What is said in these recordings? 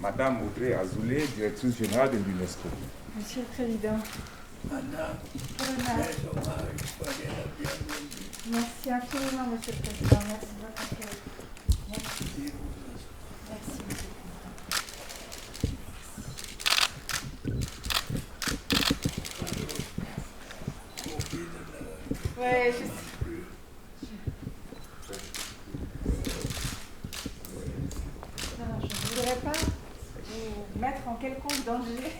Madame Audrey Azoulay, directrice générale de l'UNESCO. Monsieur le Président. Madame, Colonel. très hommage, soyez la bienvenue. Merci infiniment, Monsieur le Président. Merci de votre accueil. Merci. Merci, Monsieur le Président. Oui, je sais. Non, je ne voudrais pas vous mettre en quelconque danger.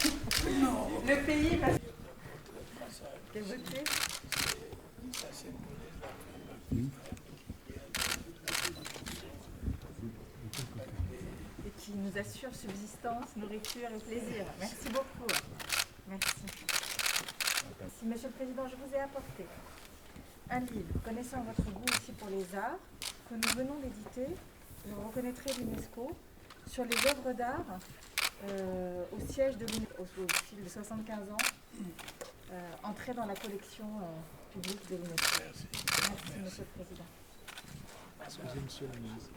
Non. Le pays va... Quel voter Ça, c'est pour les enfants. et qui nous assure subsistance, nourriture et plaisir. Merci beaucoup. Merci. Merci, Monsieur le Président. Je vous ai apporté un livre connaissant votre goût aussi pour les arts, que nous venons d'éditer, vous reconnaîtrez l'UNESCO, sur les œuvres d'art au siège de l'UNESCO, au fil de 75 ans, entrées dans la collection publique de l'UNESCO. Merci, Monsieur le Président. Excusez, Monsieur le ministre.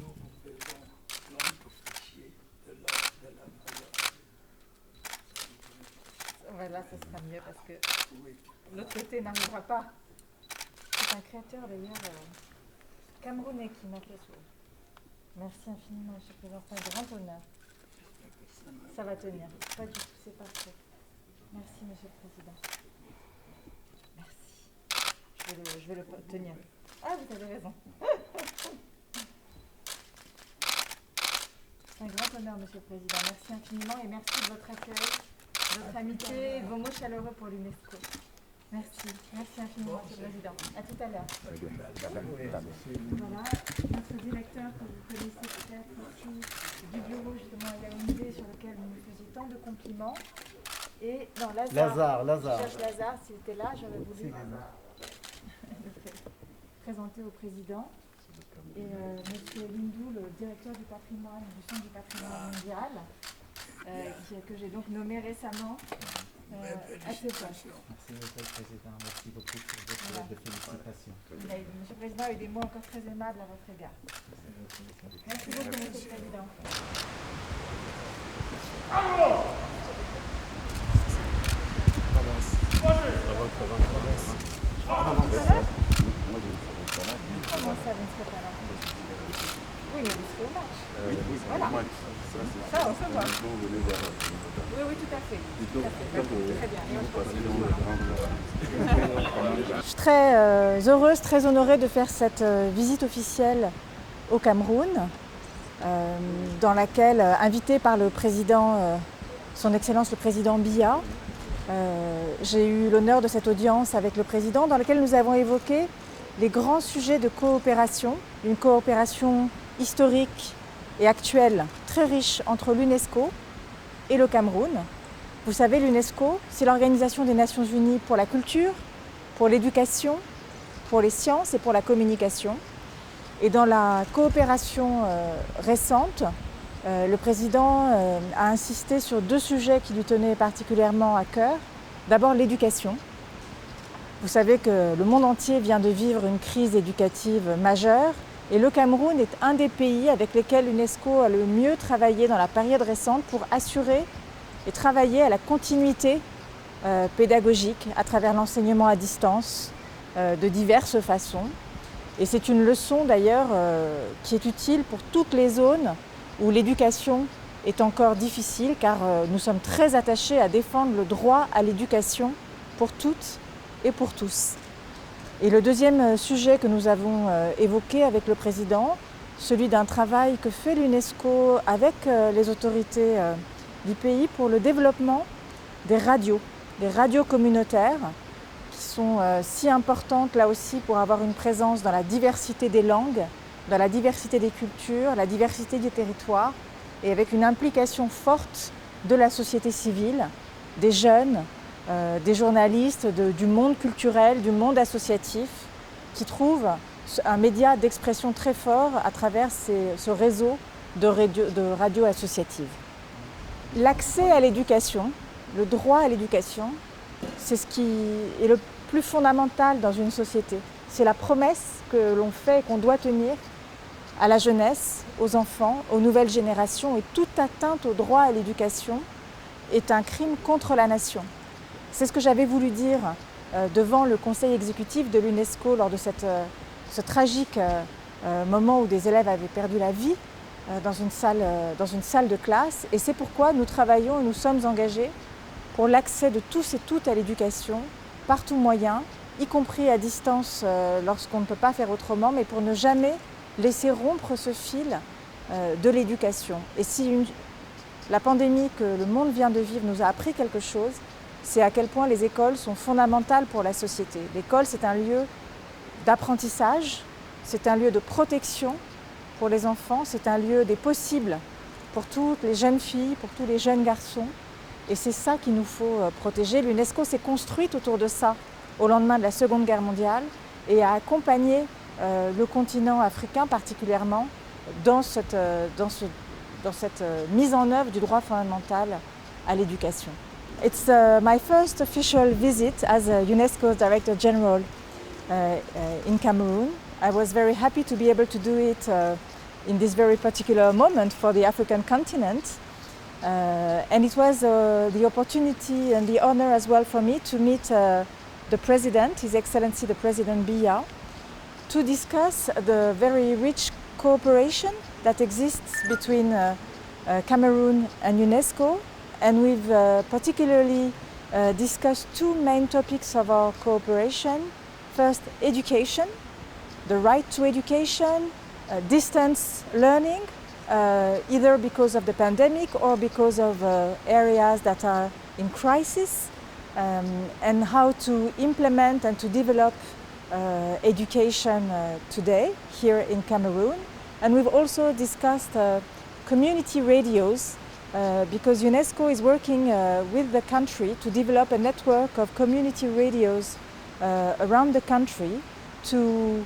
Nous vous faisons l'ombre fichier de l'ordre de la valeur. Voilà, ce sera mieux parce que Oui. l'autre côté n'arrivera pas. C'est un créateur d'ailleurs camerounais qui m'a fait ça. Merci infiniment, Monsieur le Président, c'est un grand honneur. Ça va tenir. Pas du tout, c'est parfait. Merci, Monsieur le Président. Merci. Je vais le tenir. Ah, vous avez raison. C'est un grand honneur, Monsieur le Président. Merci infiniment et merci de votre accueil, de votre amitié et de vos mots chaleureux pour l'UNESCO. Merci. Merci infiniment, Monsieur le Président. À tout à l'heure. Voilà, notre directeur que vous connaissez peut-être aussi du bureau justement à Yaoundé sur lequel vous nous faisiez tant de compliments. Et non, Lazare. Lazare. Je cherche Lazare, s'il était là, j'aurais voulu le présenter au président. Et Monsieur Lindou, le directeur du patrimoine, du Centre du patrimoine mondial, que j'ai donc nommé récemment à ce poste. Merci, Monsieur le Président. Merci beaucoup pour votre lettre de félicitations. Monsieur le Président a eu des mots encore très aimables à votre égard. Merci beaucoup, Monsieur le Président. Comment ça, vous ne serez pas là? Oui, mais vous serez au match. Voilà. Ça, on se voit. Oui, tout à fait. Très bien. Et on se retrouve. Je suis très heureuse, très honorée de faire cette visite officielle au Cameroun, dans laquelle, invitée par le président, son Excellence le président Biya, j'ai eu l'honneur de cette audience avec le président, dans laquelle nous avons évoqué les grands sujets de coopération, une coopération historique et actuelle très riche entre l'UNESCO et le Cameroun. Vous savez, l'UNESCO, c'est l'Organisation des Nations Unies pour la culture, pour l'éducation, pour les sciences et pour la communication. Et dans la coopération récente, le président a insisté sur deux sujets qui lui tenaient particulièrement à cœur. D'abord, l'éducation. Vous savez que le monde entier vient de vivre une crise éducative majeure et le Cameroun est un des pays avec lesquels l'UNESCO a le mieux travaillé dans la période récente pour assurer et travailler à la continuité pédagogique à travers l'enseignement à distance de diverses façons. Et c'est une leçon d'ailleurs qui est utile pour toutes les zones où l'éducation est encore difficile car nous sommes très attachés à défendre le droit à l'éducation pour toutes et pour tous. Et le deuxième sujet que nous avons évoqué avec le président, celui d'un travail que fait l'UNESCO avec les autorités du pays pour le développement des radios communautaires qui sont si importantes là aussi pour avoir une présence dans la diversité des langues, dans la diversité des cultures, la diversité des territoires et avec une implication forte de la société civile, des jeunes, des journalistes, du monde culturel, du monde associatif, qui trouvent un média d'expression très fort à travers ce réseau de radios associatives. L'accès à l'éducation, le droit à l'éducation, c'est ce qui est le plus fondamental dans une société. C'est la promesse que l'on fait et qu'on doit tenir à la jeunesse, aux enfants, aux nouvelles générations, et toute atteinte au droit à l'éducation est un crime contre la nation. C'est ce que j'avais voulu dire devant le conseil exécutif de l'UNESCO lors de ce tragique moment où des élèves avaient perdu la vie dans une salle de classe. Et c'est pourquoi nous travaillons et nous sommes engagés pour l'accès de tous et toutes à l'éducation, par tout moyen, y compris à distance lorsqu'on ne peut pas faire autrement, mais pour ne jamais laisser rompre ce fil de l'éducation. Et si la pandémie que le monde vient de vivre nous a appris quelque chose, c'est à quel point les écoles sont fondamentales pour la société. L'école, c'est un lieu d'apprentissage, c'est un lieu de protection pour les enfants, c'est un lieu des possibles pour toutes les jeunes filles, pour tous les jeunes garçons. Et c'est ça qu'il nous faut protéger. L'UNESCO s'est construite autour de ça au lendemain de la Seconde Guerre mondiale et a accompagné le continent africain particulièrement dans cette mise en œuvre du droit fondamental à l'éducation. It's my first official visit as a UNESCO's Director General in Cameroon. I was very happy to be able to do it in this very particular moment for the African continent. And it was the opportunity and the honor as well for me to meet the President, His Excellency the President Biya, to discuss the very rich cooperation that exists between Cameroon and UNESCO. And we've particularly discussed two main topics of our cooperation. First, education, the right to education, distance learning, either because of the pandemic or because of areas that are in crisis, and how to implement and to develop education today here in Cameroon. And we've also discussed community radios, because UNESCO is working with the country to develop a network of community radios around the country to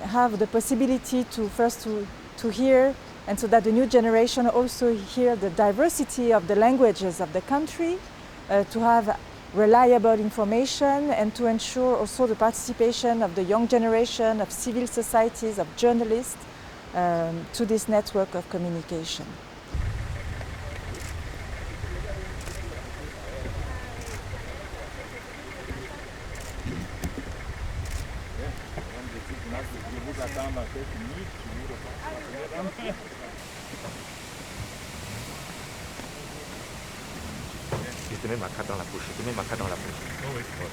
have the possibility to hear, and so that the new generation also hear the diversity of the languages of the country, to have reliable information, and to ensure also the participation of the young generation, of civil societies, of journalists to this network of communication. Je te mets ma carte dans la poche. Je te mets ma carte dans la poche. Oh oui. Ouais.